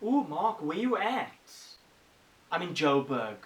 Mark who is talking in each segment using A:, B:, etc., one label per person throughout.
A: Ooh, Mark, where you at? I'm in Joburg.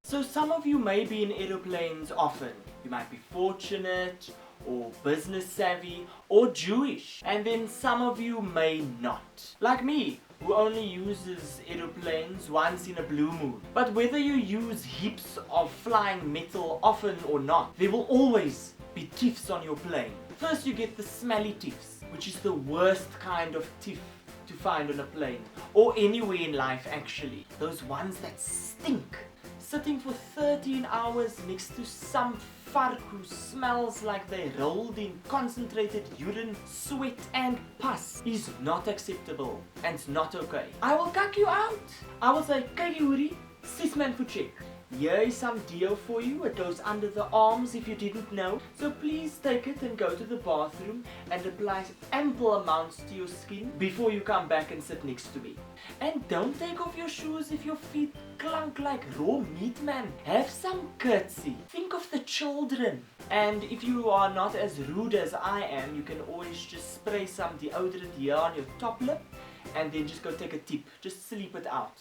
A: So some of you may be in aeroplanes often. You might be fortunate, or business savvy, or Jewish. And then some of you may not. Like me, who only uses aeroplanes once in a blue moon. But whether you use heaps of flying metal often or not, there will always be tiefs on your plane. First you get the smelly tiefs, which is the worst kind of tief to find on a plane, or anywhere in life actually. Those ones that stink. Sitting for 13 hours next to some vark who smells like they rolled in concentrated urine, sweat and pus is not acceptable and not okay. I will cuck you out. I will say, kyk Yuri, 6 man Voetjek. Here is some deo for you. It goes under the arms if you didn't know. So please take it and go to the bathroom and apply ample amounts to your skin before you come back and sit next to me. And don't take off your shoes if your feet clunk like raw meat, man. Have some courtesy. Think of the children. And if you are not as rude as I am, you can always just spray some deodorant here on your top lip and then just go take a tip. Just sleep it out.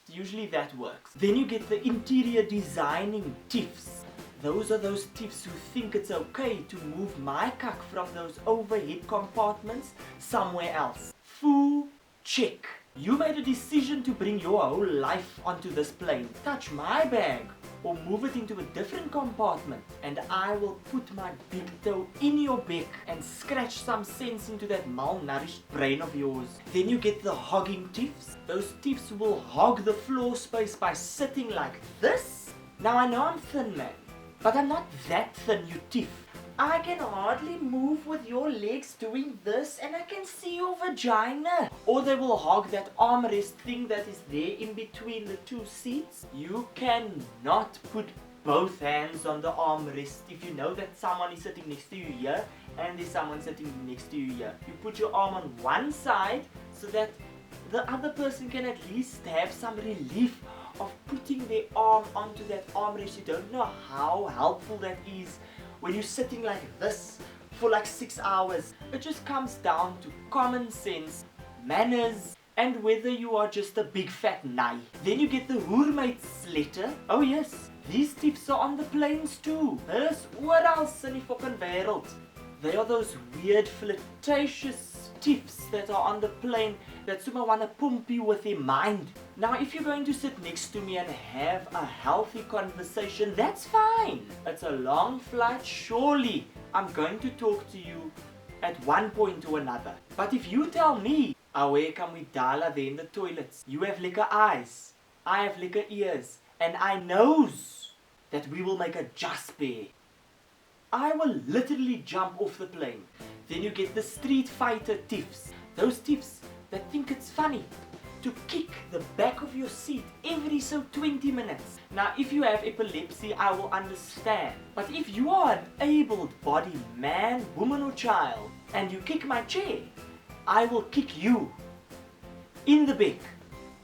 A: Usually that works. Then you get the interior designing tiefs. Those are those tiefs who think it's okay to move my cuck from those overhead compartments somewhere else. Voetjek. You made a decision to bring your whole life onto this plane. Touch my bag or move it into a different compartment and I will put my big toe in your beak and scratch some sense into that malnourished brain of yours. Then you get the hogging tiefs. Those tiefs will hog the floor space by sitting like this. Now I know I'm thin, man, but I'm not that thin, you tief. I can hardly move with your legs doing this and I can see your vagina. Or they will hog that armrest thing that is there in between the two seats. You cannot put both hands on the armrest if you know that someone is sitting next to you here and there's someone sitting next to you here. You put your arm on one side so that the other person can at least have some relief of putting their arm onto that armrest. You don't know how helpful that is when you're sitting like this for like 6 hours. It just comes down to common sense, manners, and whether you are just a big fat nai. Then you get the hoermates letter. Oh yes, these tiefs are on the planes too. There's oral in die fucking wêreld. They are those weird flirtatious tiefs that are on the plane that sommer wanna pump you with their mind. Now if you're going to sit next to me and have a healthy conversation, that's fine. It's a long flight, surely I'm going to talk to you at one point or another. But if you tell me, where can we dala there in the toilets? You have lekker eyes, I have lekker ears, and I knows that we will make a just pair. I will literally jump off the plane. Then you get the street fighter tiefs. Those tiefs that think it's funny to kick the back of your seat every so 20 minutes. Now if you have epilepsy, I will understand. But if you are an able-bodied man, woman or child and you kick my chair, I will kick you in the back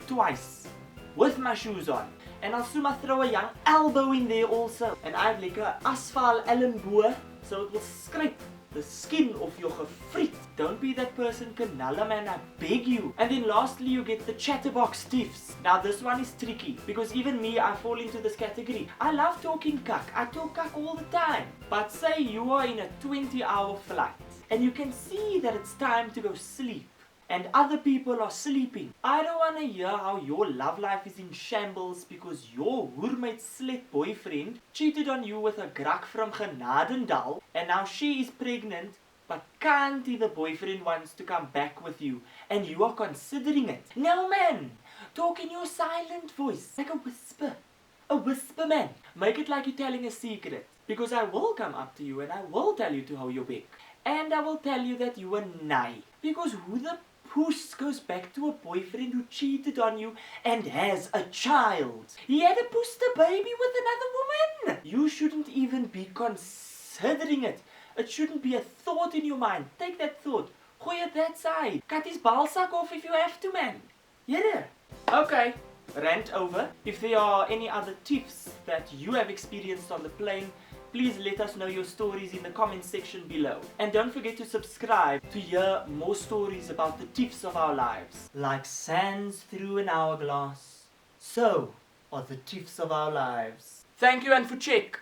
A: twice with my shoes on. And I'll soon throw a young elbow in there also. And I have like a asphalt ellenboog, so it will scrape the skin off your gefriet. Don't be that person, Kanala man, I beg you. And then lastly you get the chatterbox tiefs. Now this one is tricky, because even me, I fall into this category. I love talking cuck, I talk cuck all the time. But say you are in a 20-hour flight, and you can see that it's time to go sleep, and other people are sleeping. I don't want to hear how your love life is in shambles because your hoermate slet boyfriend cheated on you with a grak from Genadendal and now she is pregnant, but Kanti the boyfriend wants to come back with you and you are considering it. No man, talk in your silent voice, like a whisper. A whisper, man. Make it like you're telling a secret, because I will come up to you and I will tell you to hold your back. And I will tell you that you are nai, because who the puss goes back to a boyfriend who cheated on you and has a child? He had a booster baby with another woman. You shouldn't even be considering it. It shouldn't be a thought in your mind. Take that thought, gooi it that side. Cut his balsak off if you have to, man. Yeah. Okay, rant over. If there are any other tiefs that you have experienced on the plane, Please let us know your stories in the comment section below. And don't forget to subscribe to hear more stories about the tiefs of our lives. Like sands through an hourglass, so are the tiefs of our lives. Thank you and Voetjek.